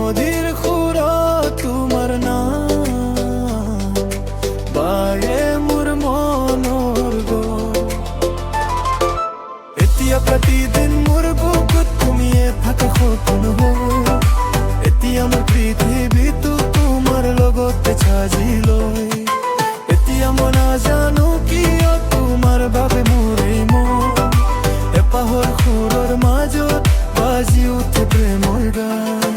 নদীৰ সুৰত তোমাৰ নাম বায়ে মোৰ মনৰ গৰ। এতিয়া প্ৰতিদিন মোৰ বুকুত তুমিয়ে থাকা সপোন হৈ, এতিয়া মোৰ পৃথিৱীটো তোমাৰ লগতে সাজি লৈ। এতিয়া মই নাজানো কিয় তোমাৰ বাবে মোৰ এই মন, এপাহৰ সুৰৰ মাজত বাজি উঠে প্ৰেমৰ গান।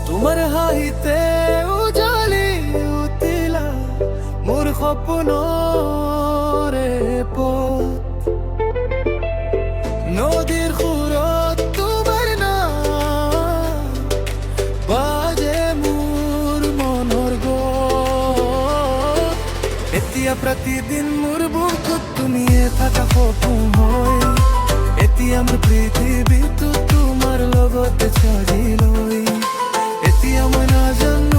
তোমাৰ হাঁহিতে উজলি উঠিলা মোৰ সপোনৰে পথ। নদীৰ সুৰত তোমাৰ নাম বাজে মোৰ মনৰ গৰ। এতিয়া প্ৰতিদিন মোৰ বুকুত তুমিয়ে থাকা সপোন হৈ, এতিয়া মোৰ পৃথিৱীটো তোমাৰ লগতে সাজি লৈ। এতিয়া মই নাজানো